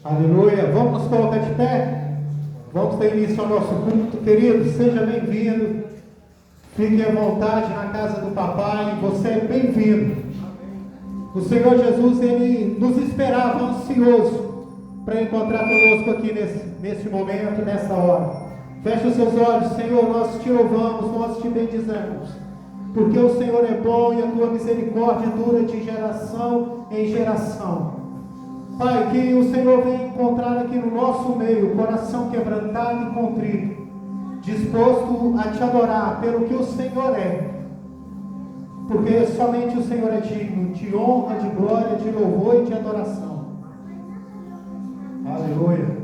Aleluia. Vamos nos colocar de pé. Vamos ter início ao nosso culto, querido. Seja bem-vindo. Fique à vontade na casa do papai. Você é bem-vindo. O Senhor Jesus, Ele nos esperava ansioso para encontrar conosco aqui nesse momento, nessa hora. Feche os seus olhos, Senhor. Nós te louvamos, nós te bendizemos. Porque o Senhor é bom e a tua misericórdia dura de geração em geração. Pai, que o Senhor venha encontrar aqui no nosso meio, coração quebrantado e contrito, disposto a te adorar pelo que o Senhor é, porque somente o Senhor é digno de honra, de glória, de louvor e de adoração. Aleluia.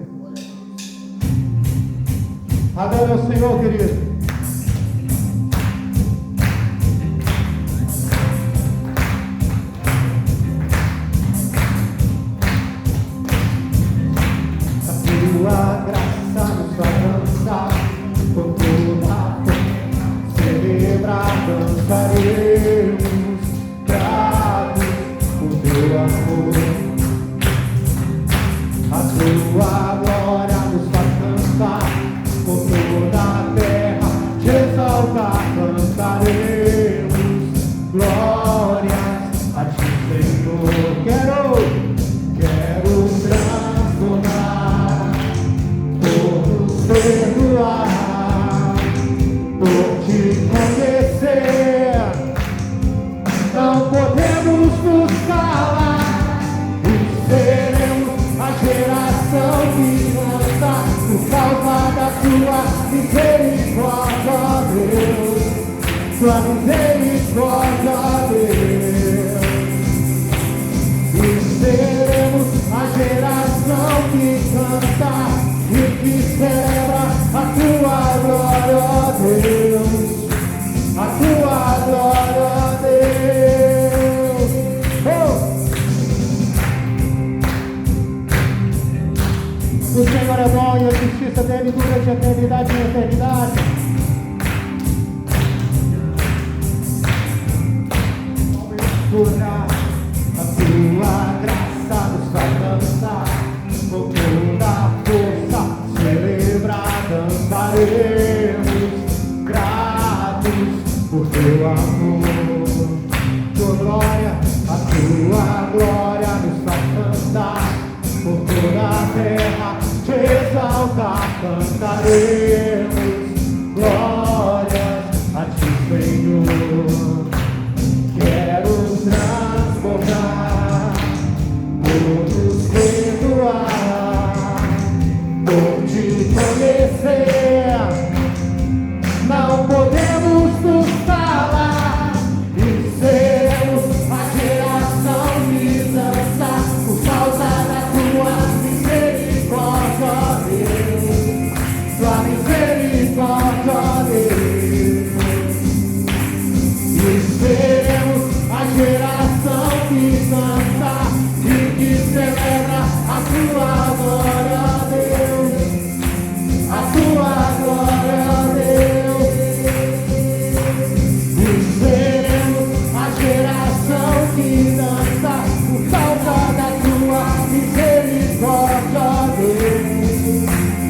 Adore ao Senhor, querido. Tua graça nos alcança, com toda a fé celebrar, dançaremos, gratos por teu amor. A tua glória nos alcança, com toda a terra te exaltar, cantaremos glórias a ti, Senhor. Quero transformar, perdoar, por te conhecer, não podemos nos calar e seremos a geração que canta por causa da tua misericórdia, Deus, tua misericórdia, Deus, e seremos a geração que canta e que celebra a tua glória, Deus, a tua glória, Deus. O Senhor é bom e a justiça dele dura de eternidade em eternidade. Pura a tua graça nos alcança, com toda a força celebrar, dançaremos, gratos por teu amor. Tua glória, a tua glória nos alcança, por toda a terra te exaltar, cantaremos glórias a ti, Senhor. Quero transbordar, todos perdoar, por te conhecer, não podemos nos calar e seremos a geração que dança por causa da tua misericórdia, Deus, tua misericórdia, Deus, e seremos a geração que canta e que celebra a tua glória, Deus, a tua glória, Deus, e seremos a geração que dança por causa da tua misericórdia, Deus,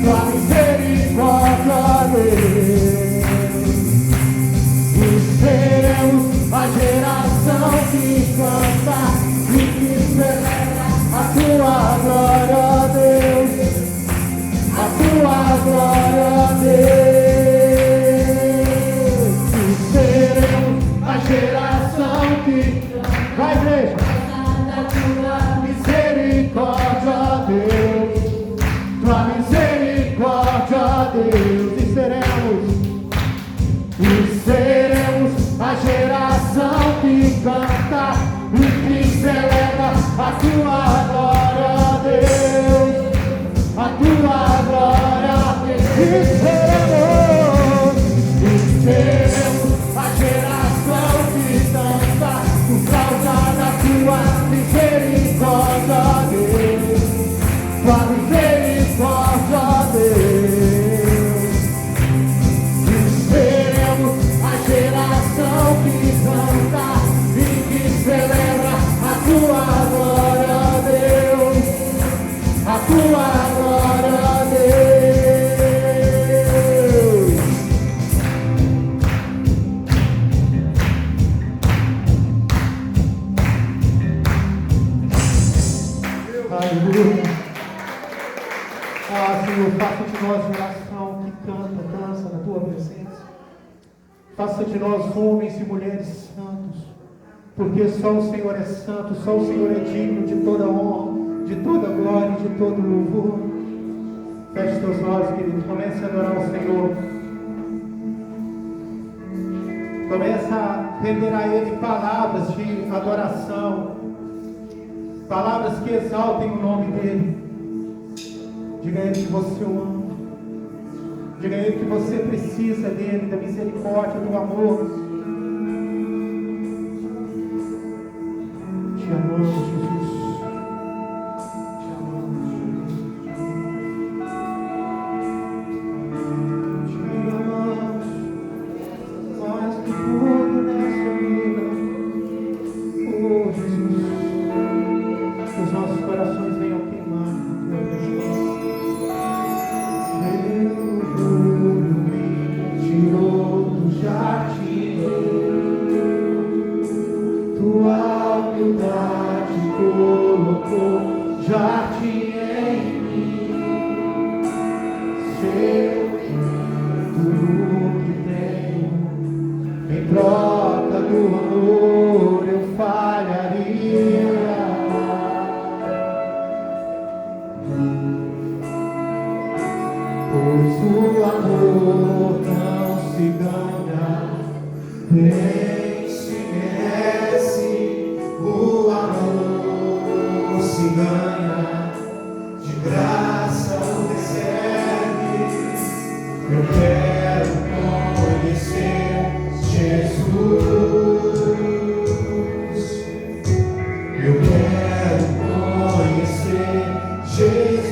tua misericórdia, Deus, e seremos a geração que canta e que celebra a tua glória, Deus, a tua glória, Deus, e seremos a geração que vai, igreja, da tua misericórdia, Deus, tua misericórdia, Deus, e seremos a geração que canta e que celebra a tua glória, Deus, a tua glória, e seremos a geração que dança por causa da tua misericórdia, Deus, tua misericórdia, Deus, e seremos a geração que canta e que celebra a tua glória, Deus, a tua faça de nós geração que canta, dança na tua presença. Faça de nós homens e mulheres santos, porque só o Senhor é santo, só o Senhor é digno de toda honra, de toda glória e de todo louvor. Feche teus olhos, querido, comece a adorar o Senhor. Começa a render a Ele palavras de adoração, palavras que exaltem o nome dEle. Diga a Ele que você o ama. Diga a Ele que você precisa dEle, da misericórdia, do amor. Te amamos, Jesus. Te amamos, Jesus. Te amamos mais que tudo nessa vida. Oh, Jesus. Que os nossos corações venham queimar na tua presença. Tirou do jardim, tua humildade colocou jardim em mim. Seu tudo que tenho, em troca do amor eu falharia. Pois o amor não se ganha, nem se merece. O amor se ganha, de graça o recebe. Eu quero conhecer Jesus. Eu quero conhecer Jesus.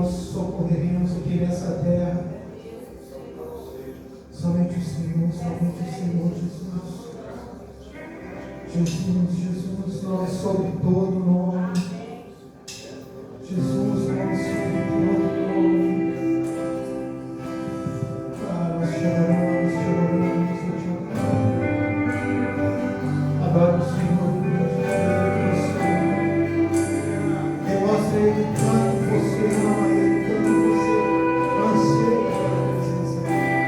nós socorreremos aqui nessa terra. Somente o Senhor, Jesus. Jesus, nome sobre todo nome. Jesus, nome sobre todo nome. Nós choramos, adoro o Senhor, demonstre a Ele quanto você ama Ele, quanto você anseia pela presença dEle.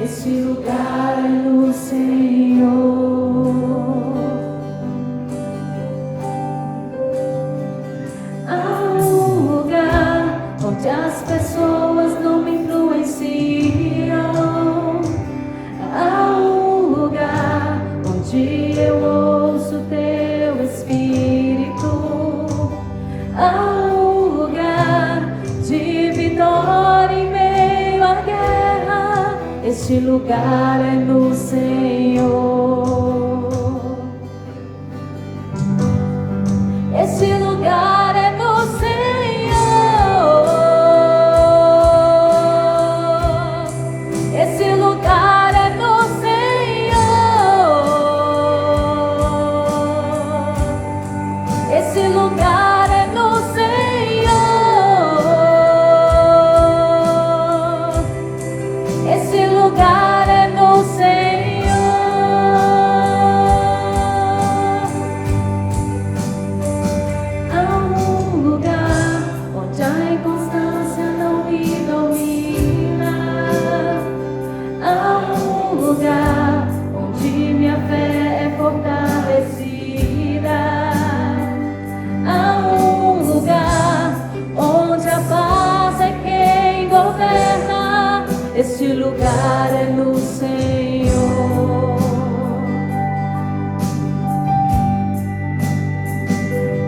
Este lugar é no Senhor. Este lugar é no Senhor. Este lugar é no Senhor. Este lugar é no Senhor. Esse lugar é no Senhor. Há um lugar onde a inconstância não me domina. Há um lugar onde minha fé é fortalecida. Há um lugar onde a paz é quem governa. Este lugar é no Senhor.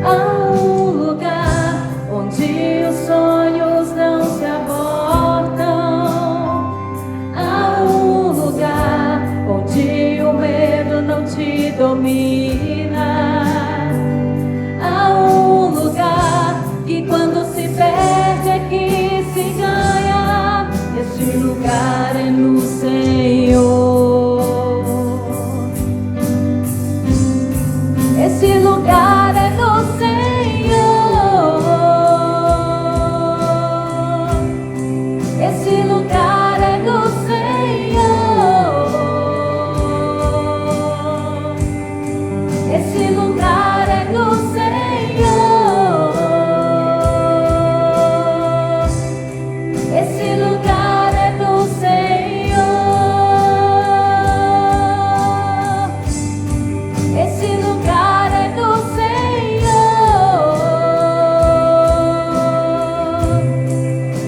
Há um lugar onde os sonhos não se abortam. Há um lugar onde o medo não te domina. Há um lugar que quando se perde é que se ganha. Este lugar é no Senhor. Esse lugar é no Senhor. Esse lugar é no Senhor. Esse lugar é no Senhor. Esse lugar é no Senhor. Esse lugar é no Senhor.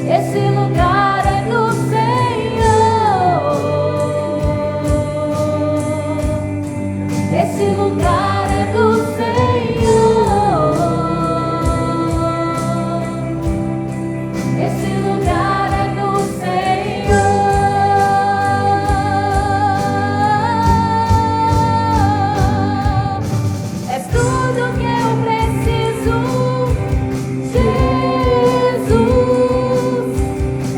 Esse lugar é no Senhor. Esse lugar é do Senhor. Esse lugar é do Senhor. És tudo que eu preciso, Jesus.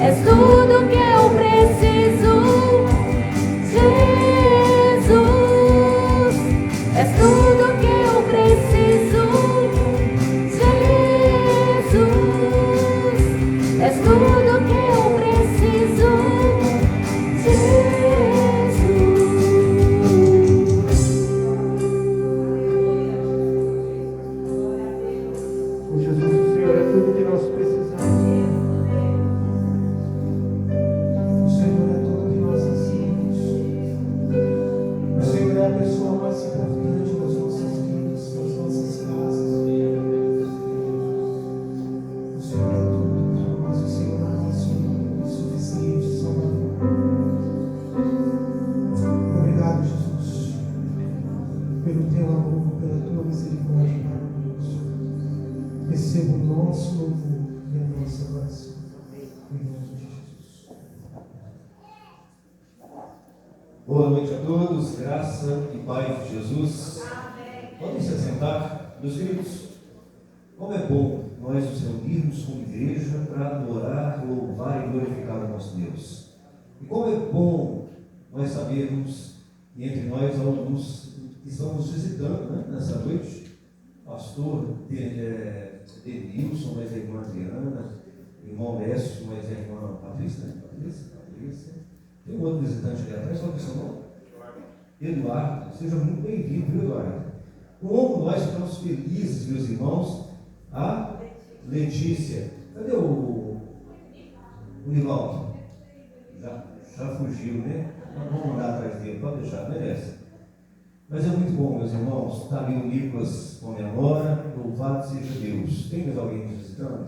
És tudo que eu preciso, Jesus. És tudo que eu preciso, Jesus. És tudo que eu preciso, Oh, Jesus, o Senhor é tudo que nós precisamos. O Senhor é tudo que nós ansiamos. O Senhor é a pessoa mais importante das nossas vidas, das nossas casas. O Senhor é tudo para nós, o Senhor é teu amor, pela tua misericórdia maravilhosa. Receba o nosso louvor e a nossa oração. Em nome de Jesus. Boa noite a todos, graça e paz de Jesus. Podem se assentar, meus queridos. Como é bom nós nos reunirmos como igreja para adorar, louvar e glorificar o nosso Deus. E como é bom nós sabermos, e entre nós alguns que estamos visitando, né, nessa noite, pastor Denilson, mas a irmã Adriana, irmão Lécio, mas a irmã Patrícia, né? Patrícia. Tem um outro visitante ali atrás, qual que é o seu nome? Eduardo. Seja muito bem-vindo, Eduardo. Como nós ficamos felizes, meus irmãos, a Letícia. Cadê o Nivaldo? Já fugiu, né? Vamos andar atrás dele, pode deixar, merece. Mas é muito bom, meus irmãos. Está ali o Nicolas com a minha nora, louvado seja Deus. Tem mais alguém nos visitando?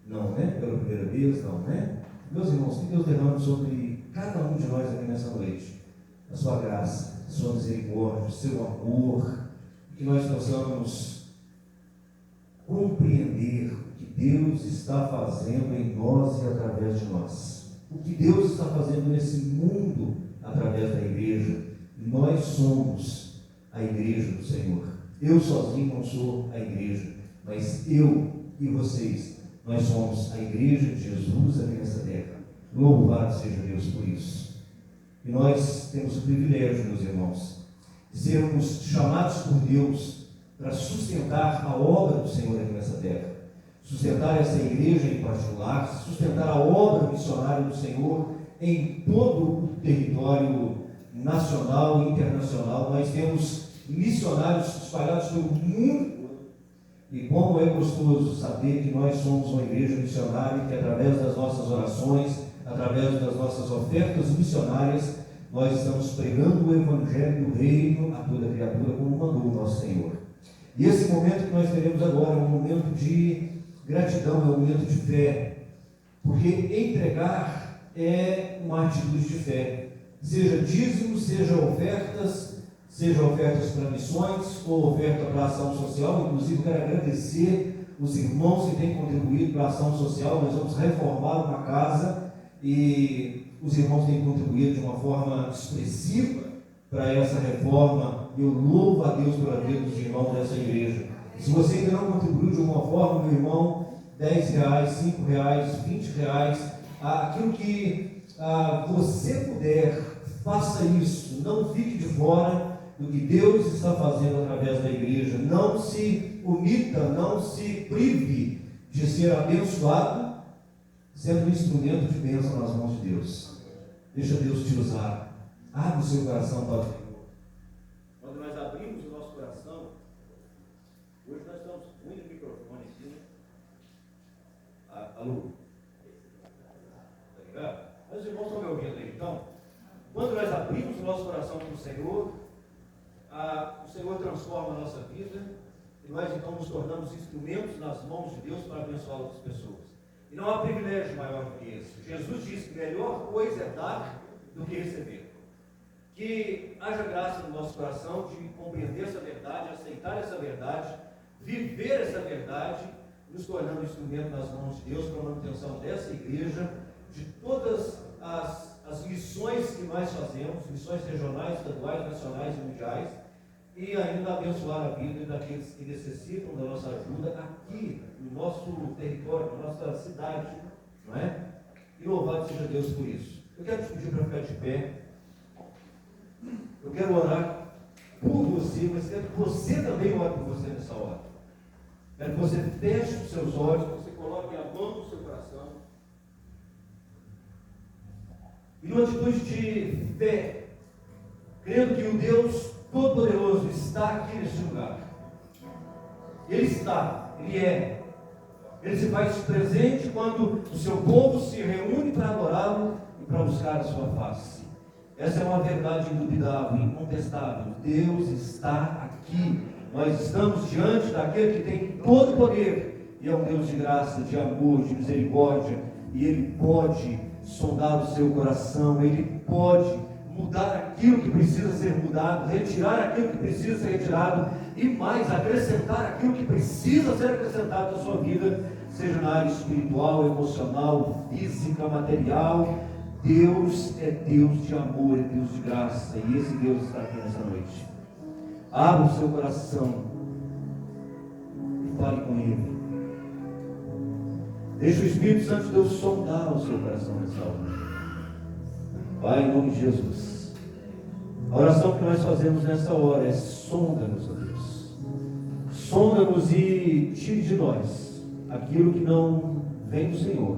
Não, né? Pela primeira vez, não, né? Meus irmãos, que Deus derrame sobre cada um de nós aqui nessa noite a sua graça, a sua misericórdia, o seu amor, que nós possamos compreender o que Deus está fazendo em nós e através de nós. O que Deus está fazendo nesse mundo através da igreja. Nós somos a igreja do Senhor. Eu sozinho não sou a igreja, mas eu e vocês, nós somos a igreja de Jesus aqui nessa terra. Louvado seja Deus por isso. E nós temos o privilégio, meus irmãos, de sermos chamados por Deus para sustentar a obra do Senhor aqui nessa terra. Sustentar essa igreja em particular, sustentar a obra missionária do Senhor em todo o território nacional e internacional. Nós temos missionários espalhados pelo mundo. E como é gostoso saber que nós somos uma igreja missionária, que através das nossas orações, através das nossas ofertas missionárias, nós estamos pregando o Evangelho do Reino a toda criatura, como mandou o nosso Senhor. E esse momento que nós teremos agora é um momento de gratidão, é um momento de fé, porque entregar é uma atitude de fé, seja dízimo, seja ofertas para missões ou oferta para ação social. Inclusive quero agradecer os irmãos que têm contribuído para a ação social. Nós vamos reformar uma casa e os irmãos têm contribuído de uma forma expressiva para essa reforma. Eu louvo a Deus pela vida dos irmãos dessa igreja. Se você ainda não contribuiu de alguma forma, meu irmão, R$10, R$5, R$20, aquilo que você puder, faça isso. Não fique de fora do que Deus está fazendo através da igreja. Não se omita, não se prive de ser abençoado, sendo um instrumento de bênção nas mãos de Deus. Deixa Deus te usar. Abre o seu coração para o Senhor. Quando nós abrimos o nosso coração, hoje nós estamos ruim no microfone aqui, né? Alô? Tá ligado? Mas os irmãos estão me ouvindo aí, então? Quando nós abrimos o nosso coração para o Senhor transforma a nossa vida e nós então nos tornamos instrumentos nas mãos de Deus para abençoar outras pessoas. E não há privilégio maior do que esse. Jesus disse que melhor coisa é dar do que receber. Que haja graça no nosso coração de compreender essa verdade, aceitar essa verdade, viver essa verdade, nos tornando instrumento nas mãos de Deus para a manutenção dessa igreja, de todas as missões que nós fazemos, missões regionais, estaduais, nacionais e mundiais, e ainda abençoar a vida daqueles que necessitam da nossa ajuda aqui no nosso território, na nossa cidade, não é? E louvado seja Deus por isso. Eu quero te pedir para ficar de pé. Eu quero orar por você, mas quero que você também ore por você nessa hora. Quero que você feche os seus olhos, que você coloque a mão no seu coração. E numa atitude de fé, crendo que o Deus Todo-Poderoso está aqui neste lugar. Ele está, Ele é. Ele se faz presente quando o seu povo se reúne para adorá-lo e para buscar a sua face. Essa é uma verdade indubitável, incontestável. Deus está aqui. Nós estamos diante daquele que tem todo o poder. E é um Deus de graça, de amor, de misericórdia. E Ele pode sondar o seu coração. Ele pode mudar aquilo que precisa ser mudado, retirar aquilo que precisa ser retirado e mais, acrescentar aquilo que precisa ser acrescentado na sua vida, seja na área espiritual, emocional, física, material. Deus é Deus de amor, é Deus de graça, e esse Deus está aqui nessa noite. Abra o seu coração e fale com Ele. Deixe o Espírito Santo de Deus sondar o seu coração nessa hora. Pai, em nome de Jesus, a oração que nós fazemos nessa hora é: sonda-nos, ó Deus. Sonda-nos e tire de nós aquilo que não vem do Senhor,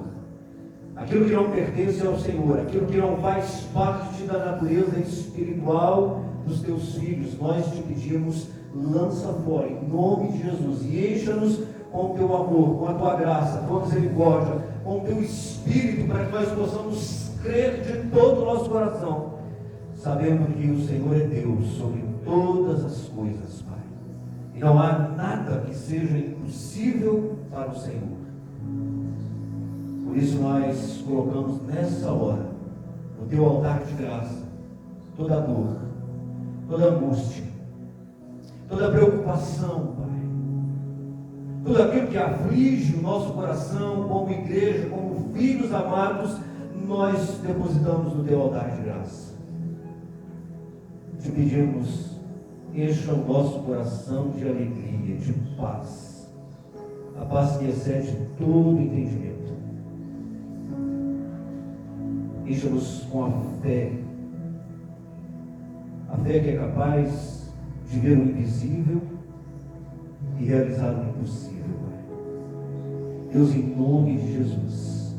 aquilo que não pertence ao Senhor, aquilo que não faz parte da natureza espiritual dos teus filhos. Nós te pedimos, lança fora em nome de Jesus e encha-nos com o teu amor, com a tua graça, com a misericórdia, com o teu Espírito, para que nós possamos crer de todo o nosso coração, sabendo que o Senhor é Deus sobre todas as coisas, Pai, e não há nada que seja impossível para o Senhor. Por isso nós colocamos nessa hora no teu altar de graça toda a dor, toda a angústia, toda a preocupação, Pai, tudo aquilo que aflige o nosso coração como igreja, como filhos amados, nós depositamos no teu altar de graça. Te pedimos, encha o nosso coração de alegria, de paz, a paz que excede todo entendimento. Encha-nos com a fé que é capaz de ver o invisível e realizar o impossível, Pai. Deus, em nome de Jesus,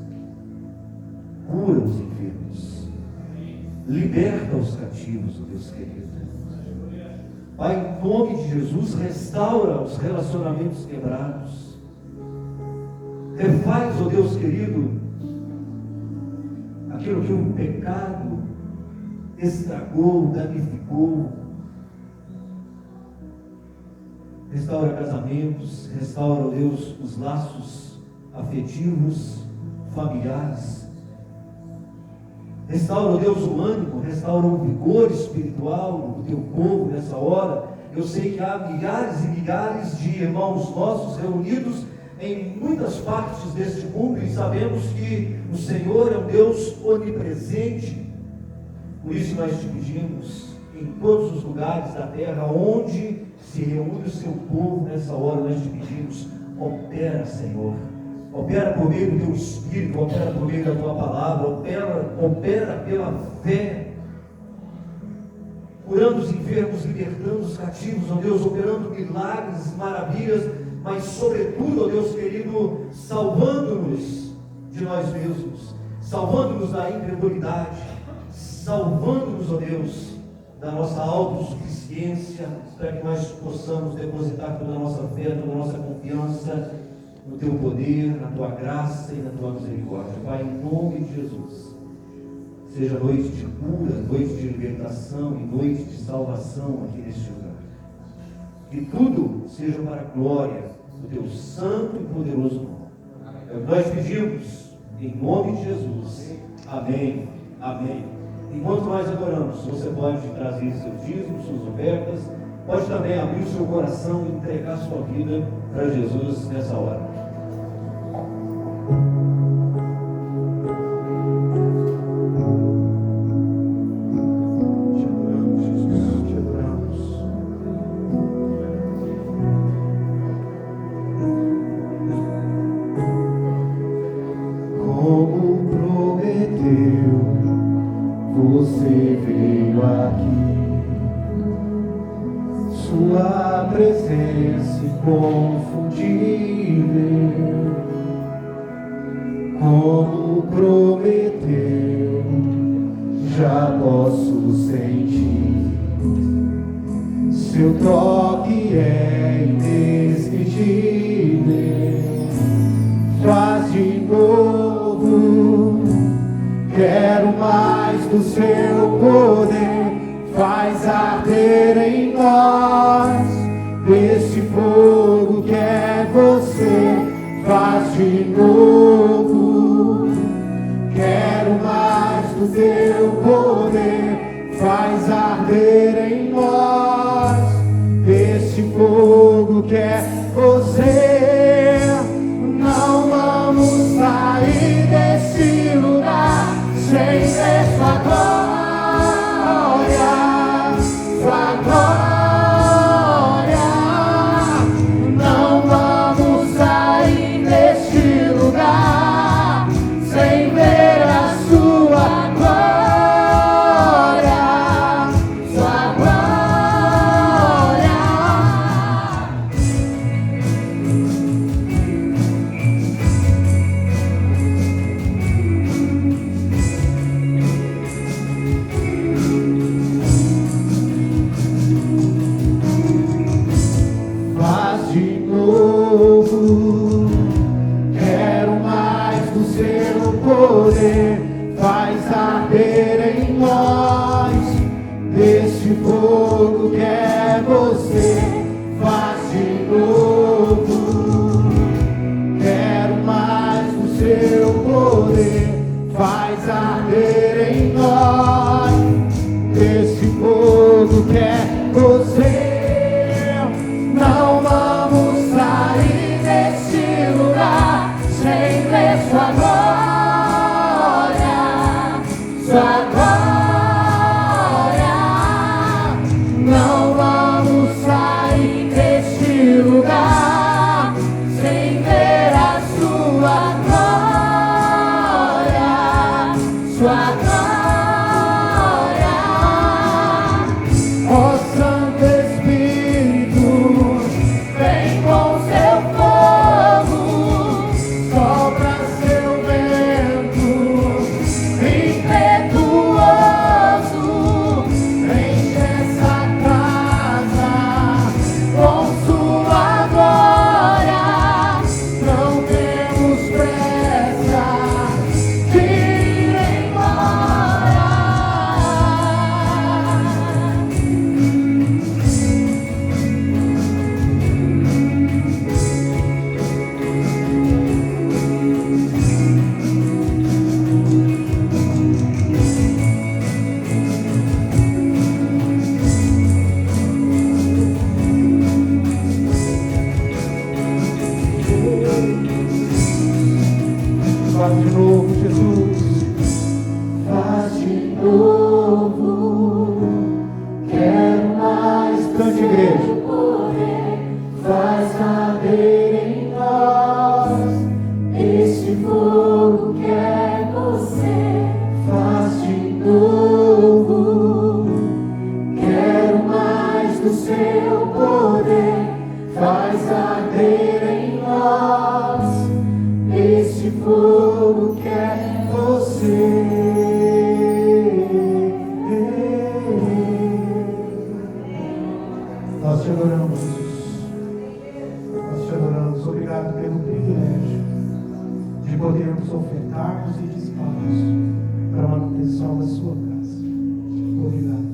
cura os enfermos, liberta os cativos, ó Deus querido. Pai, em nome de Jesus, restaura os relacionamentos quebrados, refaz, ó Deus querido, aquilo que o pecado estragou, danificou. Restaura casamentos, restaura, ó Deus, os laços afetivos, familiares. Restaura, ó Deus, o ânimo, restaura o vigor espiritual do teu povo nessa hora. Eu sei que há milhares e milhares de irmãos nossos reunidos em muitas partes deste mundo e sabemos que o Senhor é um Deus onipresente. Por isso nós te pedimos, em todos os lugares da terra onde se reúne o seu povo nessa hora, nós te pedimos, opera, Senhor, opera por meio do teu Espírito, opera por meio da tua palavra, opera pela fé, curando os enfermos, libertando os cativos, ó Deus, operando milagres, maravilhas, mas sobretudo, ó Deus querido, salvando-nos de nós mesmos, salvando-nos da incredulidade, salvando-nos, ó Deus, da nossa autossuficiência, para que nós possamos depositar toda a nossa fé, toda a nossa confiança no teu poder, na tua graça e na tua misericórdia. Pai, em nome de Jesus, seja noite de cura, noite de libertação e noite de salvação aqui neste lugar. Que tudo seja para a glória do teu santo e poderoso nome. É o que nós pedimos, em nome de Jesus. Amém. Amém. Enquanto nós adoramos, você pode trazer seus dízimos, suas ofertas, pode também abrir o seu coração e entregar sua vida para Jesus nessa hora. Você veio aqui, sua presença inconfundível, como prometeu, já posso sentir, seu toque é indescritível, faz de novo, quero mais do seu poder, faz arder em nós esse fogo que é você, faz de novo, quero mais do teu poder, seu poder faz arder em nós. Deste fogo que é você, faz de novo. Quero mais do seu poder, faz arder em nós. Deste fogo que é você, não vamos sair deste lugar sem ver sua glória, sua glória. Não vamos sair deste lugar sem ver a sua glória, sua glória. Ó Santo Espírito, vem com seu fogo, sopra seu vento impetuoso, enche essa casa com sua glória. Não temos pressa de ir embora. Faz de novo, Jesus. Faz de novo. Quero mais. Cante, igreja. Faz arder em nós esse fogo que é você. Faz de novo. Quero mais do seu poder. Faz arder em nós esse fogo que é você. Nós te adoramos, Jesus. Nós te adoramos. Obrigado pelo privilégio de podermos ofertarmos e dizimos para a manutenção da sua casa. Obrigado.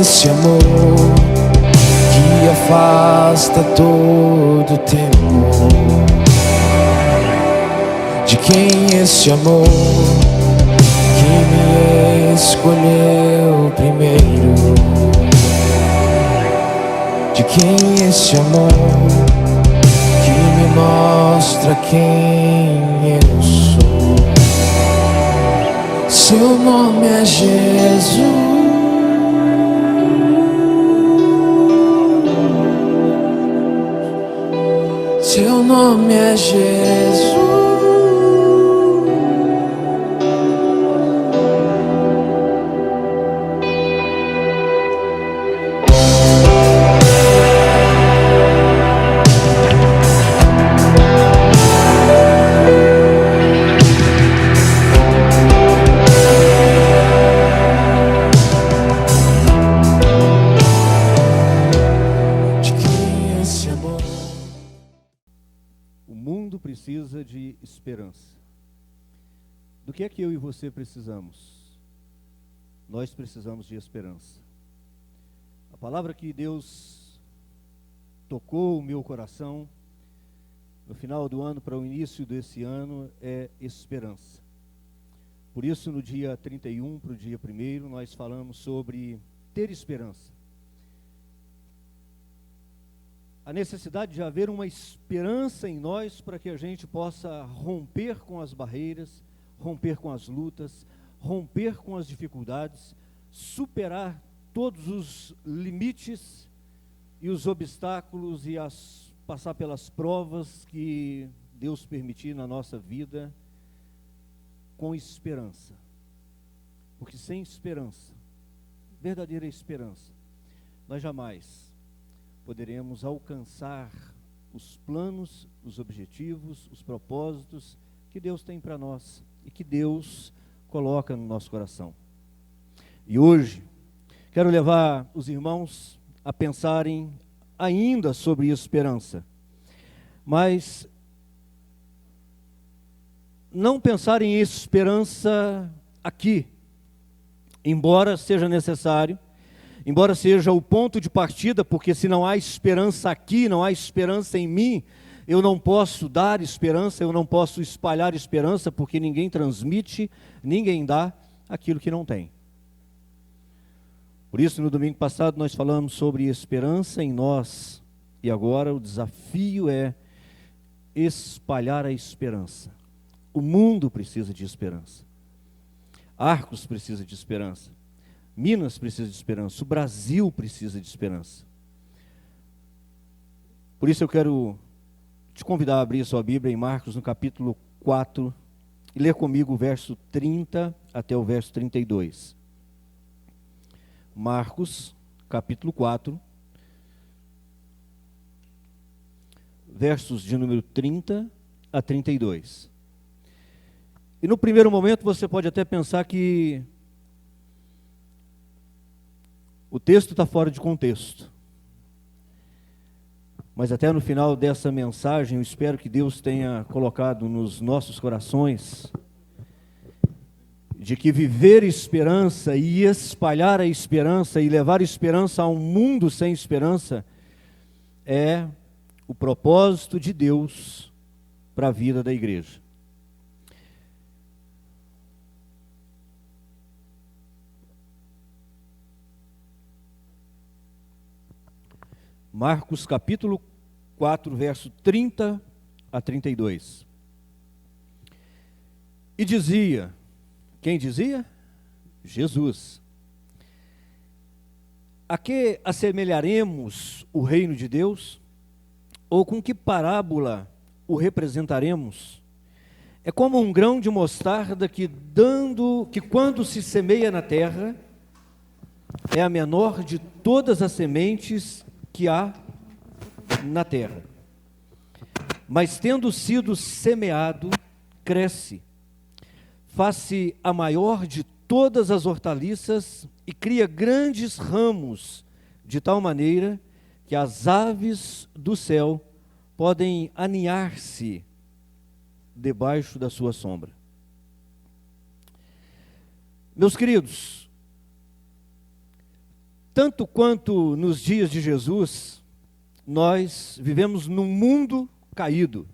Esse amor que afasta todo temor. De quem esse amor que me escolheu primeiro. De quem esse amor que me mostra quem eu sou. Seu nome é Jesus. Seu nome é Jesus. Precisa de esperança. Do que é que eu e você precisamos? Nós precisamos de esperança. A palavra que Deus tocou o meu coração no final do ano para o início desse ano é esperança. Por isso, no dia 31 para o dia 1º, nós falamos sobre ter esperança. A necessidade de haver uma esperança em nós para que a gente possa romper com as barreiras, romper com as lutas, romper com as dificuldades, superar todos os limites e os obstáculos e passar pelas provas que Deus permitir na nossa vida com esperança. Porque sem esperança, verdadeira esperança, nós jamais poderemos alcançar os planos, os objetivos, os propósitos que Deus tem para nós e que Deus coloca no nosso coração. E hoje, quero levar os irmãos a pensarem ainda sobre esperança, mas não pensar em esperança aqui, embora seja necessário, embora seja o ponto de partida, porque se não há esperança aqui, não há esperança em mim, eu não posso dar esperança, eu não posso espalhar esperança, porque ninguém transmite, ninguém dá aquilo que não tem. Por isso, no domingo passado, nós falamos sobre esperança em nós, e agora o desafio é espalhar a esperança. O mundo precisa de esperança. Arcos precisa de esperança. Minas precisa de esperança. O Brasil precisa de esperança. Por isso eu quero te convidar a abrir sua Bíblia em Marcos, no capítulo 4, e ler comigo o verso 30 até o verso 32. Marcos, capítulo 4, versos de número 30 a 32. E no primeiro momento você pode até pensar que o texto está fora de contexto. Mas até no final dessa mensagem, eu espero que Deus tenha colocado nos nossos corações de que viver esperança e espalhar a esperança e levar esperança a um mundo sem esperança é o propósito de Deus para a vida da igreja. Marcos capítulo 4, verso 30 a 32. E dizia, quem dizia? Jesus. A que assemelharemos o reino de Deus? Ou com que parábola o representaremos? É como um grão de mostarda que quando se semeia na terra, é a menor de todas as sementes que há na terra. Mas tendo sido semeado, cresce, faz-se a maior de todas as hortaliças e cria grandes ramos, de tal maneira que as aves do céu podem aninhar-se debaixo da sua sombra. Meus queridos, tanto quanto nos dias de Jesus, nós vivemos num mundo caído.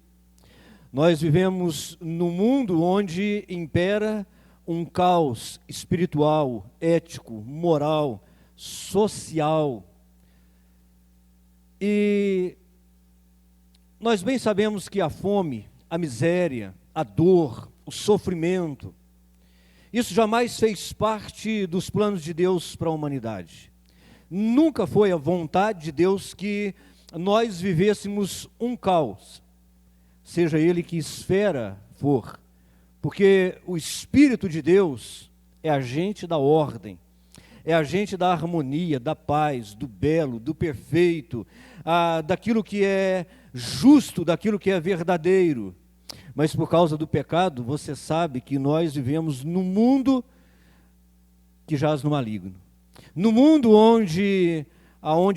Nós vivemos num mundo onde impera um caos espiritual, ético, moral, social. E nós bem sabemos que a fome, a miséria, a dor, o sofrimento, isso jamais fez parte dos planos de Deus para a humanidade. Nunca foi a vontade de Deus que nós vivêssemos um caos, seja ele que esfera for, porque o Espírito de Deus é agente da ordem, é agente da harmonia, da paz, do belo, do perfeito, daquilo que é justo, daquilo que é verdadeiro. Mas por causa do pecado, você sabe que nós vivemos num mundo que jaz no maligno. No mundo onde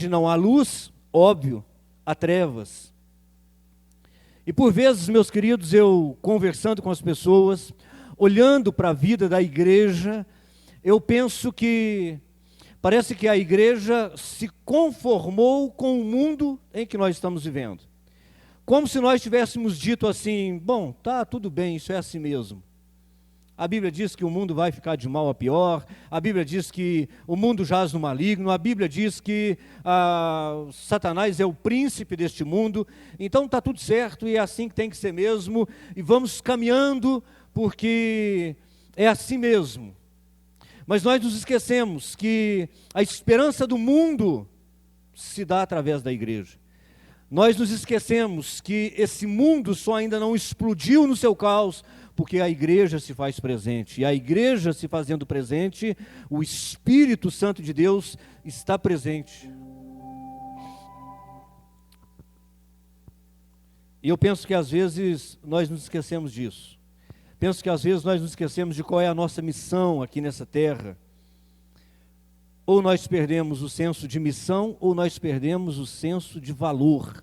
não há luz, óbvio, há trevas. E por vezes, meus queridos, eu conversando com as pessoas, olhando para a vida da igreja, eu penso que Parece que a igreja se conformou com o mundo em que nós estamos vivendo. Como se nós tivéssemos dito assim: bom, tá, tudo bem, isso é assim mesmo. A Bíblia diz que o mundo vai ficar de mal a pior, a Bíblia diz que o mundo jaz no maligno, a Bíblia diz que Satanás é o príncipe deste mundo, então está tudo certo e é assim que tem que ser mesmo, e vamos caminhando porque é assim mesmo. Mas nós nos esquecemos que a esperança do mundo se dá através da igreja. Nós nos esquecemos que esse mundo só ainda não explodiu no seu caos, porque a igreja se faz presente. E a igreja se fazendo presente, o Espírito Santo de Deus está presente. E eu penso que às vezes nós nos esquecemos disso. Penso que às vezes nós nos esquecemos de qual é a nossa missão aqui nessa terra. Ou nós perdemos o senso de missão, ou nós perdemos o senso de valor,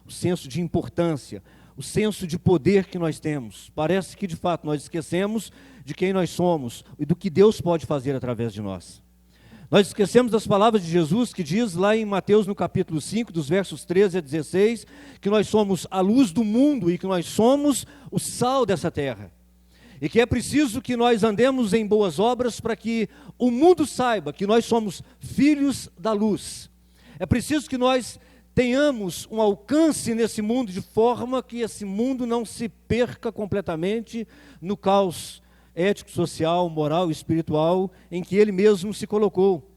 o senso de importância, o senso de poder que nós temos. Parece que de fato nós esquecemos de quem nós somos e do que Deus pode fazer através de nós. Nós esquecemos das palavras de Jesus que diz lá em Mateus no capítulo 5, dos versos 13 a 16, que nós somos a luz do mundo e que nós somos o sal dessa terra. E que é preciso que nós andemos em boas obras para que o mundo saiba que nós somos filhos da luz. É preciso que nós tenhamos um alcance nesse mundo de forma que esse mundo não se perca completamente no caos ético, social, moral e espiritual em que ele mesmo se colocou.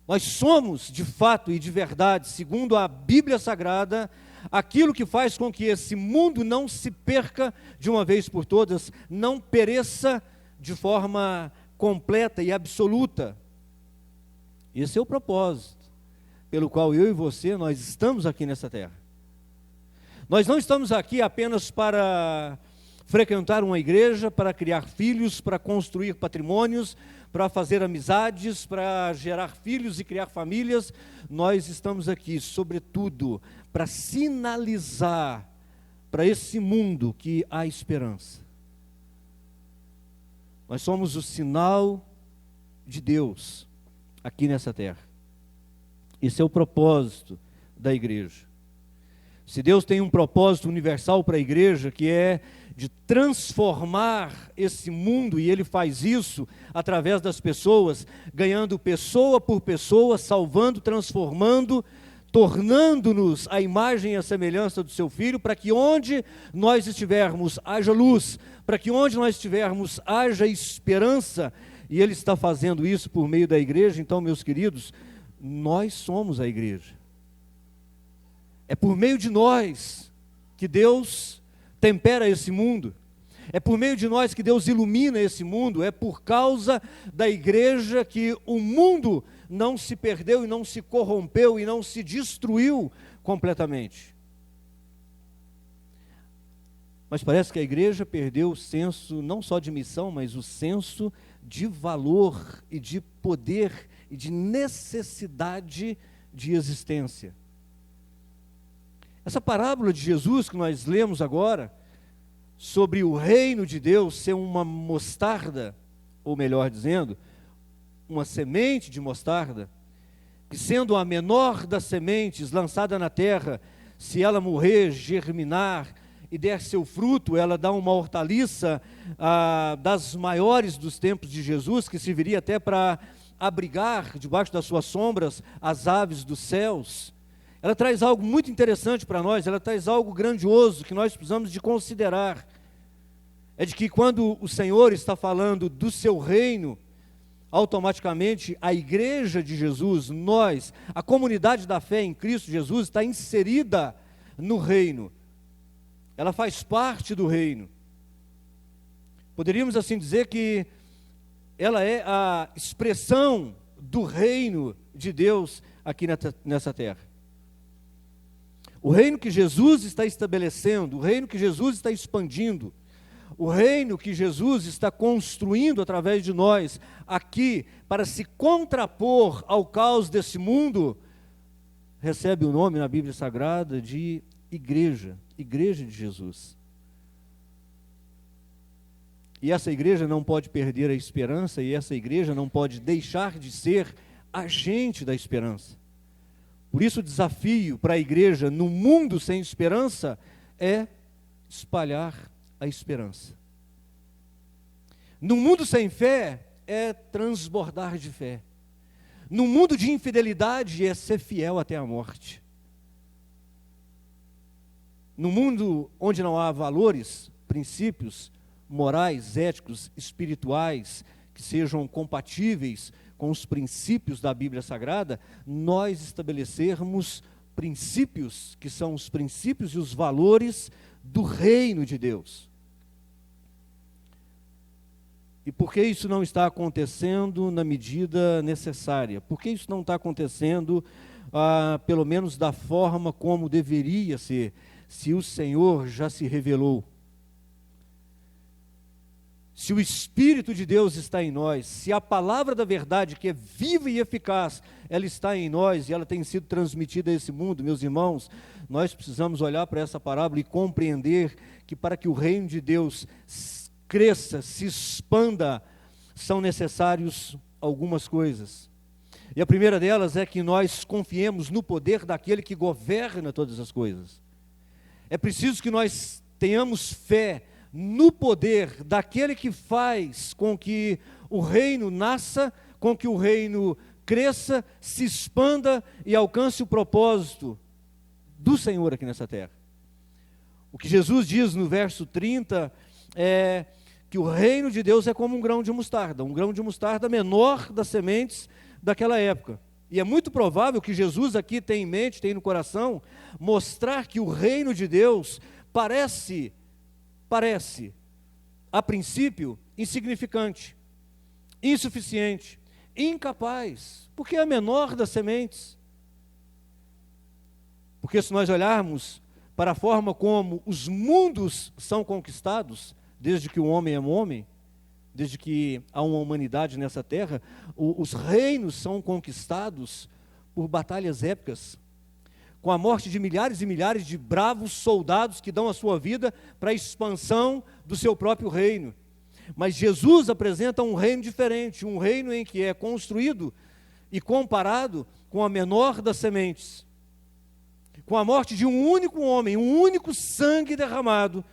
Nós somos, de fato e de verdade, segundo a Bíblia Sagrada, aquilo que faz com que esse mundo não se perca de uma vez por todas, não pereça de forma completa e absoluta. Esse é o propósito pelo qual eu e você, nós estamos aqui nessa terra. Nós não estamos aqui apenas para frequentar uma igreja, para criar filhos, para construir patrimônios, para fazer amizades, para gerar filhos e criar famílias. Nós estamos aqui, sobretudo, para sinalizar para esse mundo que há esperança. Nós somos o sinal de Deus aqui nessa terra. Esse é o propósito da igreja. Se Deus tem um propósito universal para a igreja, que é de transformar esse mundo, e Ele faz isso através das pessoas, ganhando pessoa por pessoa, salvando, transformando, tornando-nos a imagem e a semelhança do Seu Filho, para que onde nós estivermos haja luz, para que onde nós estivermos haja esperança, e Ele está fazendo isso por meio da igreja. Então, meus queridos, nós somos a igreja. É por meio de nós que Deus tempera esse mundo. É por meio de nós que Deus ilumina esse mundo. É por causa da igreja que o mundo não se perdeu e não se corrompeu e não se destruiu completamente. Mas parece que a igreja perdeu o senso não só de missão, mas o senso de valor e de poder e de necessidade de existência. Essa parábola de Jesus que nós lemos agora, sobre o reino de Deus ser uma mostarda, ou melhor dizendo, uma semente de mostarda, que sendo a menor das sementes lançada na terra, se ela morrer, germinar e der seu fruto, ela dá uma hortaliça das maiores dos tempos de Jesus, que serviria até para abrigar debaixo das suas sombras as aves dos céus. Ela traz algo muito interessante para nós, ela traz algo grandioso que nós precisamos de considerar. É de que quando o Senhor está falando do seu reino, automaticamente a igreja de Jesus, nós, a comunidade da fé em Cristo Jesus, está inserida no reino. Ela faz parte do reino. Poderíamos assim dizer que ela é a expressão do reino de Deus aqui nessa terra. O reino que Jesus está estabelecendo, o reino que Jesus está expandindo, o reino que Jesus está construindo através de nós aqui, para se contrapor ao caos desse mundo, recebe o nome na Bíblia Sagrada de igreja, igreja de Jesus. E essa igreja não pode perder a esperança, e essa igreja não pode deixar de ser agente da esperança. Por isso o desafio para a igreja no mundo sem esperança é espalhar a esperança. No mundo sem fé é transbordar de fé. No mundo de infidelidade é ser fiel até a morte. No mundo onde não há valores, princípios morais, éticos, espirituais, que sejam compatíveis com os princípios da Bíblia Sagrada, nós estabelecermos princípios que são os princípios e os valores do reino de Deus. E por que isso não está acontecendo na medida necessária? Por que isso não está acontecendo, pelo menos da forma como deveria ser, se o Senhor já se revelou? Se o Espírito de Deus está em nós, se a palavra da verdade, que é viva e eficaz, ela está em nós e ela tem sido transmitida a esse mundo, meus irmãos, nós precisamos olhar para essa parábola e compreender que para que o reino de Deus cresça, se expanda, são necessários algumas coisas. E a primeira delas é que nós confiemos no poder daquele que governa todas as coisas. É preciso que nós tenhamos fé no poder daquele que faz com que o reino nasça, com que o reino cresça, se expanda e alcance o propósito do Senhor aqui nessa terra. O que Jesus diz no verso 30 é que o reino de Deus é como um grão de mostarda menor das sementes daquela época. E é muito provável que Jesus aqui tem em mente, tem no coração, mostrar que o reino de Deus parece, a princípio, insignificante, insuficiente, incapaz, porque é a menor das sementes. Porque se nós olharmos para a forma como os mundos são conquistados, desde que o homem é um homem, desde que há uma humanidade nessa terra, os reinos são conquistados por batalhas épicas, com a morte de milhares e milhares de bravos soldados que dão a sua vida para a expansão do seu próprio reino. Mas Jesus apresenta um reino diferente, um reino em que é construído e comparado com a menor das sementes, com a morte de um único homem, um único sangue derramado,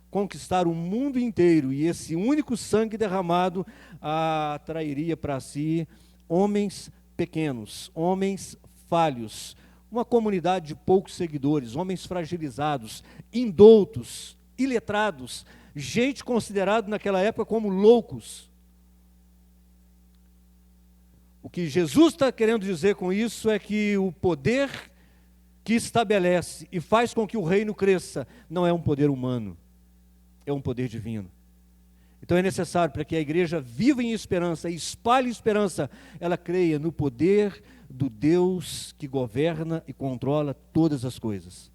conquistar o mundo inteiro, e esse único sangue derramado atrairia para si homens pequenos, homens falhos, uma comunidade de poucos seguidores, homens fragilizados, indoutos, iletrados, gente considerada naquela época como loucos. O que Jesus está querendo dizer com isso é que o poder que estabelece e faz com que o reino cresça não é um poder humano, é um poder divino. Então é necessário, para que a igreja viva em esperança e espalhe esperança, ela creia no poder do Deus que governa e controla todas as coisas.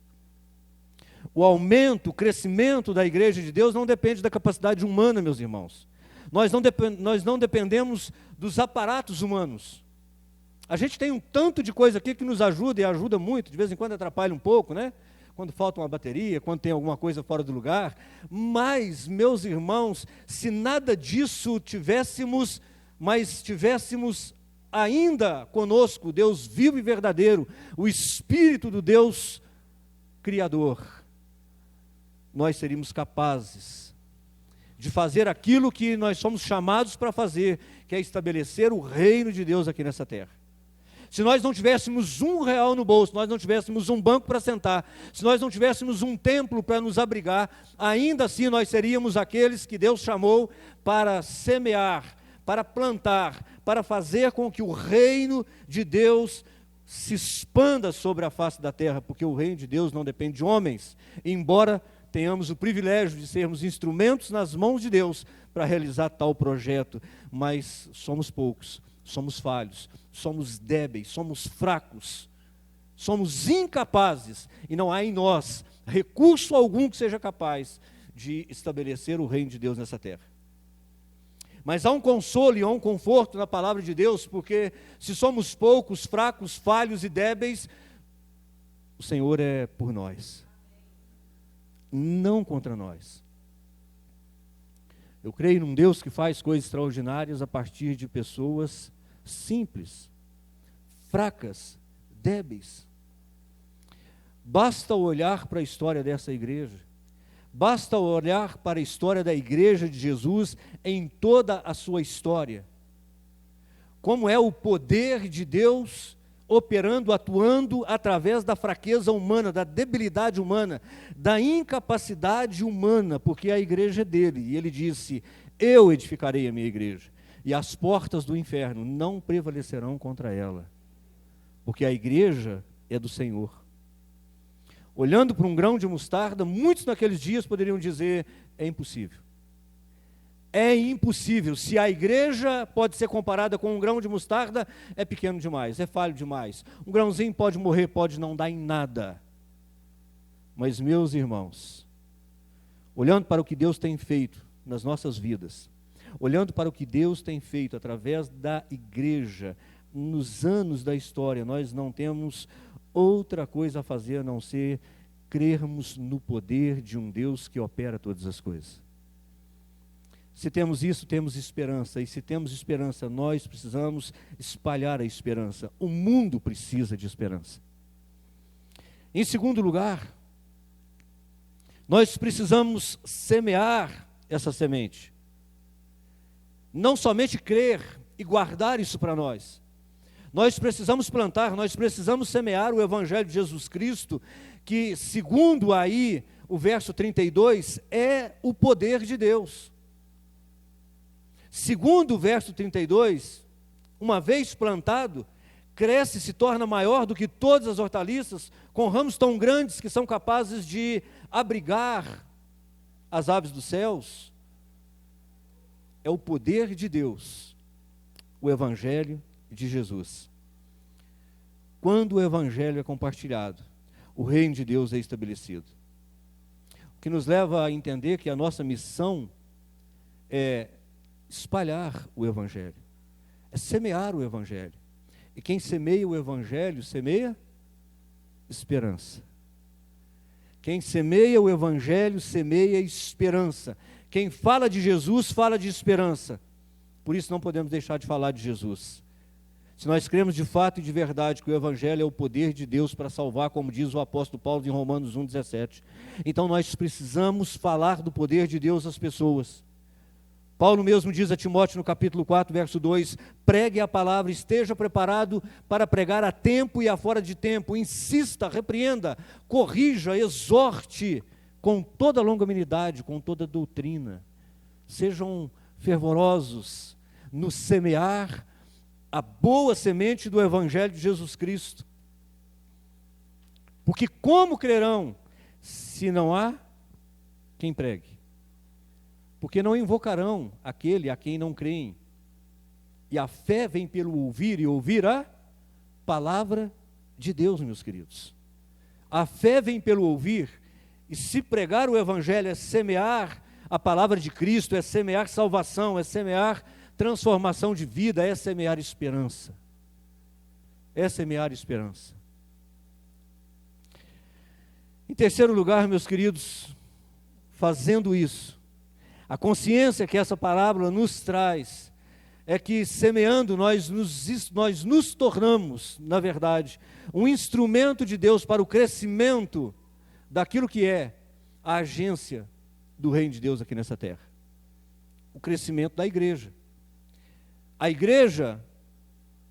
O aumento, o crescimento da igreja de Deus não depende da capacidade humana, meus irmãos. Nós não dependemos dos aparatos humanos. A gente tem um tanto de coisa aqui que nos ajuda, e ajuda muito, de vez em quando atrapalha um pouco, né? Quando falta uma bateria, quando tem alguma coisa fora do lugar. Mas, meus irmãos, se nada disso tivéssemos, mas tivéssemos ainda conosco, Deus vivo e verdadeiro, o Espírito do Deus Criador, nós seríamos capazes de fazer aquilo que nós somos chamados para fazer, que é estabelecer o reino de Deus aqui nessa terra. Se nós não tivéssemos R$1 no bolso, nós não tivéssemos um banco para sentar, se nós não tivéssemos um templo para nos abrigar, ainda assim nós seríamos aqueles que Deus chamou para semear, para plantar, para fazer com que o reino de Deus se expanda sobre a face da terra, porque o reino de Deus não depende de homens, embora tenhamos o privilégio de sermos instrumentos nas mãos de Deus para realizar tal projeto, mas somos poucos, somos falhos, somos débeis, somos fracos, somos incapazes, e não há em nós recurso algum que seja capaz de estabelecer o reino de Deus nessa terra. Mas há um consolo e há um conforto na palavra de Deus, porque se somos poucos, fracos, falhos e débeis, o Senhor é por nós, não contra nós. Eu creio num Deus que faz coisas extraordinárias a partir de pessoas simples, fracas, débeis. Basta olhar para a história dessa igreja, basta olhar para a história da igreja de Jesus em toda a sua história. Como é o poder de Deus operando, atuando através da fraqueza humana, da debilidade humana, da incapacidade humana, porque a igreja é dele. E ele disse: eu edificarei a minha igreja, e as portas do inferno não prevalecerão contra ela, porque a igreja é do Senhor. Olhando para um grão de mostarda, muitos naqueles dias poderiam dizer: é impossível. É impossível. Se a igreja pode ser comparada com um grão de mostarda, é pequeno demais, é falho demais. Um grãozinho pode morrer, pode não dar em nada. Mas, meus irmãos, olhando para o que Deus tem feito nas nossas vidas, olhando para o que Deus tem feito através da igreja, nos anos da história, nós não temos outra coisa a fazer a não ser crermos no poder de um Deus que opera todas as coisas. Se temos isso, temos esperança, e se temos esperança, nós precisamos espalhar a esperança. O mundo precisa de esperança. Em segundo lugar, nós precisamos semear essa semente. Não somente crer e guardar isso para nós. Nós precisamos plantar, nós precisamos semear o Evangelho de Jesus Cristo, que, segundo aí o verso 32, é o poder de Deus. Segundo o verso 32, uma vez plantado, cresce e se torna maior do que todas as hortaliças, com ramos tão grandes que são capazes de abrigar as aves dos céus. É o poder de Deus, o Evangelho de Jesus. Quando o Evangelho é compartilhado, o reino de Deus é estabelecido. O que nos leva a entender que a nossa missão é espalhar o Evangelho, é semear o Evangelho. E quem semeia o Evangelho, semeia esperança. Quem semeia o Evangelho, semeia esperança. Quem fala de Jesus, fala de esperança. Por isso não podemos deixar de falar de Jesus. Se nós cremos de fato e de verdade que o Evangelho é o poder de Deus para salvar, como diz o apóstolo Paulo em Romanos 1,17, então nós precisamos falar do poder de Deus às pessoas. Paulo mesmo diz a Timóteo no capítulo 4, verso 2, pregue a palavra, esteja preparado para pregar a tempo e a fora de tempo, insista, repreenda, corrija, exorte, com toda longanimidade, com toda doutrina. Sejam fervorosos no semear a boa semente do Evangelho de Jesus Cristo. Porque como crerão se não há quem pregue? Porque não invocarão aquele a quem não creem. E a fé vem pelo ouvir, e ouvir a palavra de Deus, meus queridos. A fé vem pelo ouvir, e se pregar o Evangelho é semear a palavra de Cristo, é semear salvação, é semear transformação de vida, é semear esperança. É semear esperança. Em terceiro lugar, meus queridos, fazendo isso, a consciência que essa parábola nos traz é que, semeando, nós nos tornamos, na verdade, um instrumento de Deus para o crescimento daquilo que é a agência do reino de Deus aqui nessa terra. O crescimento da igreja. A igreja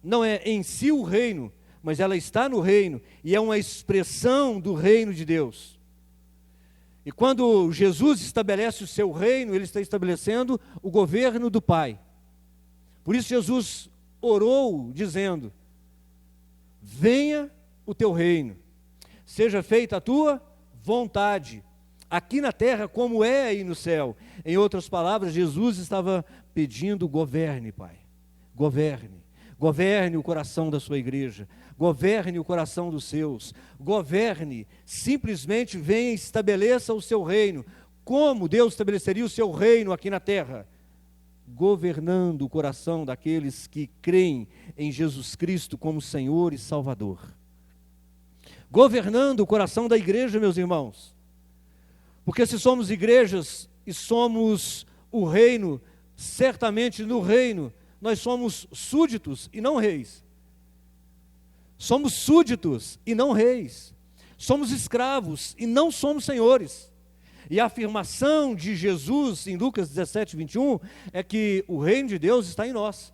não é em si o reino, mas ela está no reino e é uma expressão do reino de Deus. E quando Jesus estabelece o seu reino, ele está estabelecendo o governo do Pai. Por isso Jesus orou dizendo: venha o teu reino, seja feita a tua vontade, aqui na terra como é aí no céu. Em outras palavras, Jesus estava pedindo: governe, Pai, governe o coração da sua igreja, governe o coração dos seus, governe, simplesmente venha e estabeleça o seu reino. Como Deus estabeleceria o seu reino aqui na terra? Governando o coração daqueles que creem em Jesus Cristo como Senhor e Salvador. Governando o coração da igreja, meus irmãos. Porque se somos igrejas e somos o reino, certamente no reino, nós somos súditos e não reis. Somos súditos e não reis. Somos escravos e não somos senhores. E a afirmação de Jesus em Lucas 17, 21 é que o reino de Deus está em nós.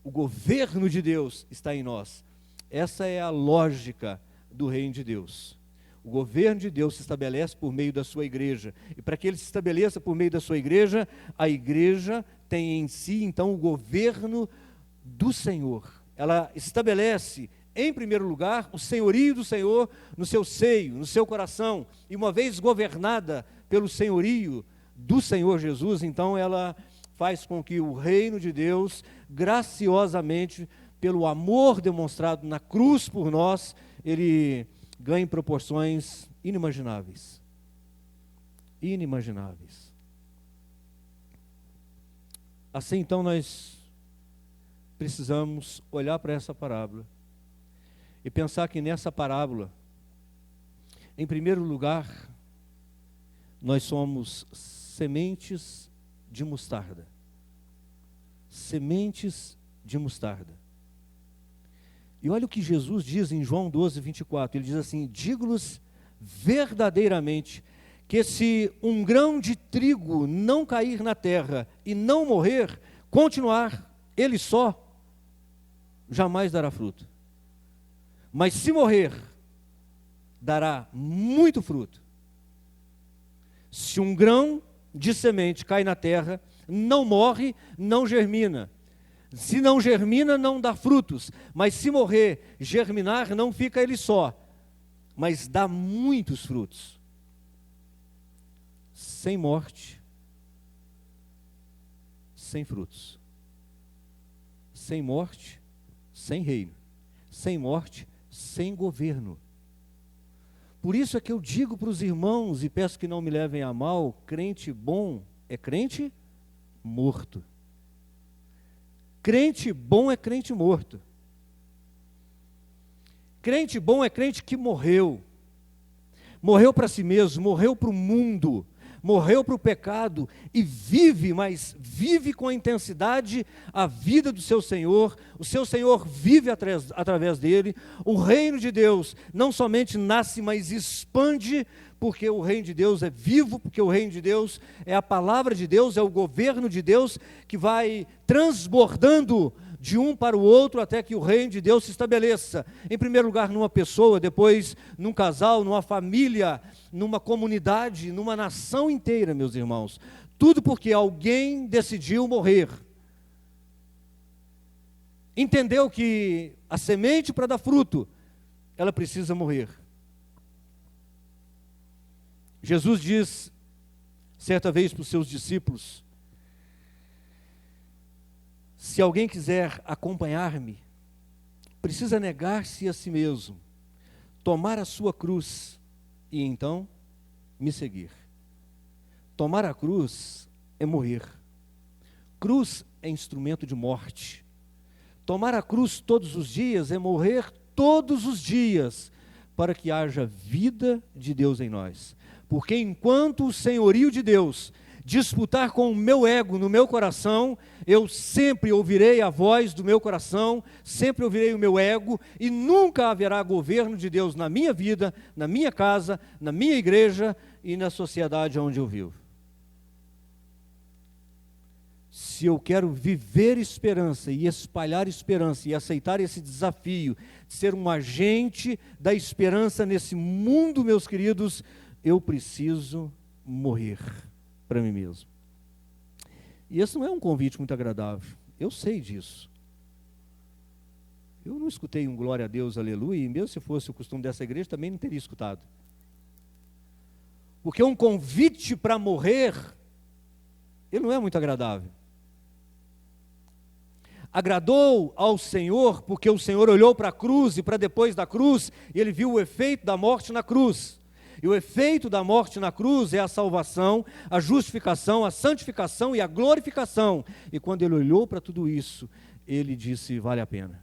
O governo de Deus está em nós. Essa é a lógica do reino de Deus. O governo de Deus se estabelece por meio da sua igreja. E para que ele se estabeleça por meio da sua igreja, a igreja tem em si, então, o governo do Senhor. Ela estabelece, em primeiro lugar, o senhorio do Senhor no seu seio, no seu coração. E uma vez governada pelo senhorio do Senhor Jesus, então ela faz com que o reino de Deus, graciosamente, pelo amor demonstrado na cruz por nós, ele ganhe proporções inimagináveis. Inimagináveis. Assim, então, nós precisamos olhar para essa parábola e pensar que nessa parábola, em primeiro lugar, nós somos sementes de mostarda. Sementes de mostarda. E olha o que Jesus diz em João 12, 24. Ele diz assim: digo-lhes verdadeiramente que se um grão de trigo não cair na terra e não morrer, continuar ele só, jamais dará fruto. Mas se morrer, dará muito fruto. Se um grão de semente cai na terra, não morre, não germina. Se não germina, não dá frutos. Mas se morrer, germinar, não fica ele só, mas dá muitos frutos. Sem morte, sem frutos. Sem morte, sem reino. Sem morte, sem governo. Por isso é que eu digo para os irmãos, e peço que não me levem a mal, crente bom é crente morto. Crente bom é crente morto. Crente bom é crente que morreu. Morreu para si mesmo, morreu para o mundo, morreu para o pecado e vive, mas vive com intensidade a vida do seu Senhor. O seu Senhor vive através dele. O reino de Deus não somente nasce, mas expande, porque o reino de Deus é vivo, porque o reino de Deus é a palavra de Deus, é o governo de Deus que vai transbordando de um para o outro até que o reino de Deus se estabeleça. Em primeiro lugar numa pessoa, depois num casal, numa família, numa comunidade, numa nação inteira, meus irmãos. Tudo porque alguém decidiu morrer. Entendeu que a semente para dar fruto, ela precisa morrer. Jesus diz, certa vez para os seus discípulos: se alguém quiser acompanhar-me, precisa negar-se a si mesmo, tomar a sua cruz e então me seguir. Tomar a cruz é morrer. Cruz é instrumento de morte. Tomar a cruz todos os dias é morrer todos os dias, para que haja vida de Deus em nós. Porque enquanto o senhorio de Deus disputar com o meu ego no meu coração, eu sempre ouvirei a voz do meu coração, sempre ouvirei o meu ego, e nunca haverá governo de Deus na minha vida, na minha casa, na minha igreja e na sociedade onde eu vivo. Se eu quero viver esperança e espalhar esperança e aceitar esse desafio de ser um agente da esperança nesse mundo, meus queridos, eu preciso morrer para mim mesmo. E esse não é um convite muito agradável, eu sei disso. Eu não escutei um glória a Deus, aleluia, e mesmo se fosse o costume dessa igreja, também não teria escutado. Porque um convite para morrer, ele não é muito agradável. Agradou ao Senhor, porque o Senhor olhou para a cruz, e para depois da cruz, e ele viu o efeito da morte na cruz. E o efeito da morte na cruz é a salvação, a justificação, a santificação e a glorificação. E quando ele olhou para tudo isso, ele disse: vale a pena.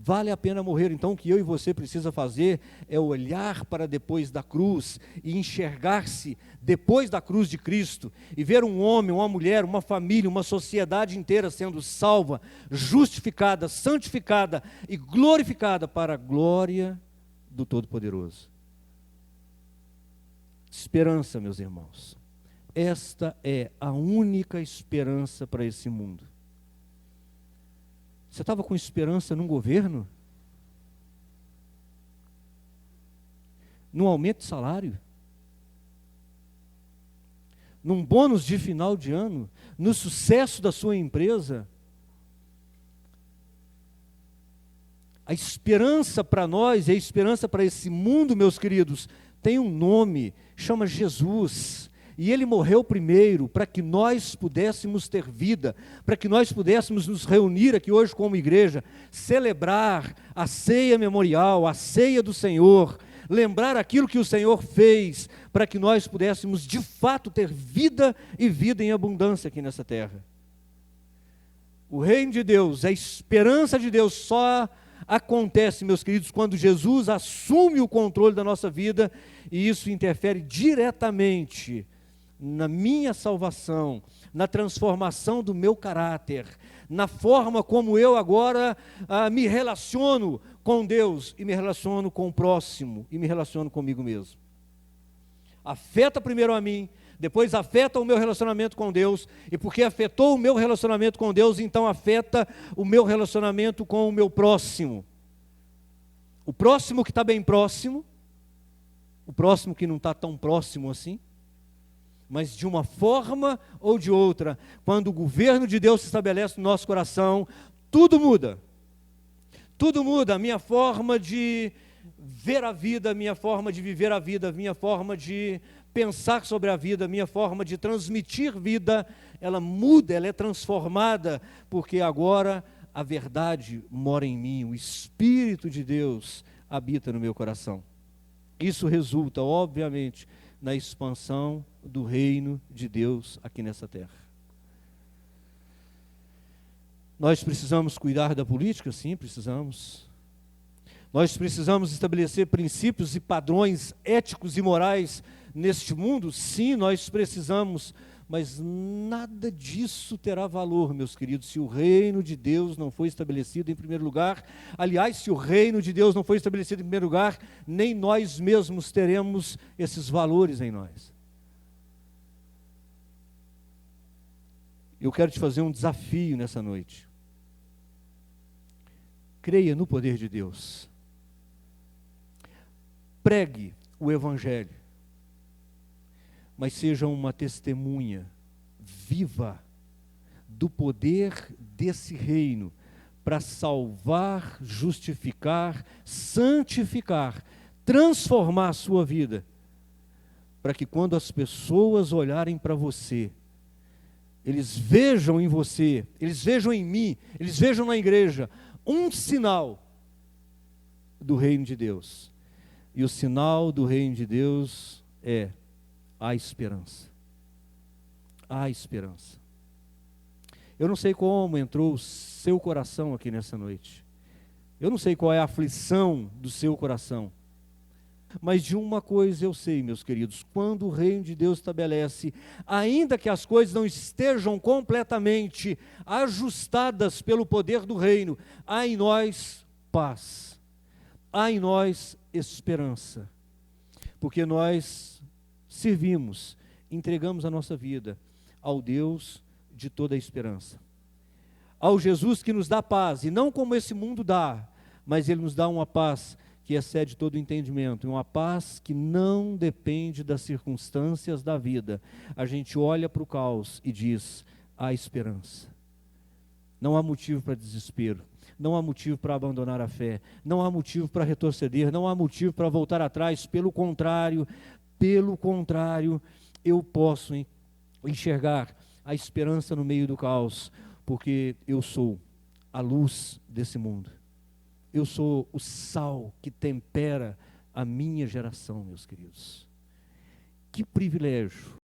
Vale a pena morrer. Então o que eu e você precisa fazer é olhar para depois da cruz e enxergar-se depois da cruz de Cristo e ver um homem, uma mulher, uma família, uma sociedade inteira sendo salva, justificada, santificada e glorificada para a glória do Todo-Poderoso. Esperança, meus irmãos. Esta é a única esperança para esse mundo. Você estava com esperança num governo? Num aumento de salário? Num bônus de final de ano? No sucesso da sua empresa? A esperança para nós e a esperança para esse mundo, meus queridos, tem um nome, chama Jesus. E Ele morreu primeiro para que nós pudéssemos ter vida, para que nós pudéssemos nos reunir aqui hoje como igreja, celebrar a ceia memorial, a ceia do Senhor, lembrar aquilo que o Senhor fez, para que nós pudéssemos de fato ter vida e vida em abundância aqui nessa terra. O reino de Deus, a esperança de Deus só acontece, meus queridos, quando Jesus assume o controle da nossa vida, e isso interfere diretamente na minha salvação, na transformação do meu caráter, na forma como eu agora me relaciono com Deus, e me relaciono com o próximo, e me relaciono comigo mesmo. Afeta primeiro a mim, depois afeta o meu relacionamento com Deus, e porque afetou o meu relacionamento com Deus, então afeta o meu relacionamento com o meu próximo. O próximo que está bem próximo, o próximo que não está tão próximo assim, mas de uma forma ou de outra, quando o governo de Deus se estabelece no nosso coração, tudo muda. Tudo muda, a minha forma de ver a vida, a minha forma de viver a vida, a minha forma de pensar sobre a vida, a minha forma de transmitir vida, ela muda, ela é transformada, porque agora a verdade mora em mim, o Espírito de Deus habita no meu coração. Isso resulta, obviamente, na expansão do reino de Deus aqui nessa terra. Nós precisamos cuidar da política? Sim, precisamos. Nós precisamos estabelecer princípios e padrões éticos e morais neste mundo? Sim, nós precisamos, mas nada disso terá valor, meus queridos, se o reino de Deus não for estabelecido em primeiro lugar. Aliás, se o reino de Deus não for estabelecido em primeiro lugar, nem nós mesmos teremos esses valores em nós. Eu quero te fazer um desafio nessa noite. Creia no poder de Deus. Pregue o Evangelho, mas seja uma testemunha viva do poder desse reino para salvar, justificar, santificar, transformar a sua vida, para que quando as pessoas olharem para você, eles vejam em você, eles vejam em mim, eles vejam na igreja um sinal do reino de Deus. E o sinal do reino de Deus é a esperança. A esperança. Eu não sei como entrou o seu coração aqui nessa noite. Eu não sei qual é a aflição do seu coração. Mas de uma coisa eu sei, meus queridos, quando o reino de Deus estabelece, ainda que as coisas não estejam completamente ajustadas pelo poder do reino, há em nós paz, há em nós esperança, porque nós servimos, entregamos a nossa vida ao Deus de toda a esperança, ao Jesus que nos dá paz, e não como esse mundo dá, mas Ele nos dá uma paz que excede todo o entendimento, uma paz que não depende das circunstâncias da vida. A gente olha para o caos e diz, há esperança. Não há motivo para desespero, não há motivo para abandonar a fé, não há motivo para retroceder, não há motivo para voltar atrás. Pelo contrário, eu posso enxergar a esperança no meio do caos, porque eu sou a luz desse mundo. Eu sou o sal que tempera a minha geração, meus queridos. Que privilégio!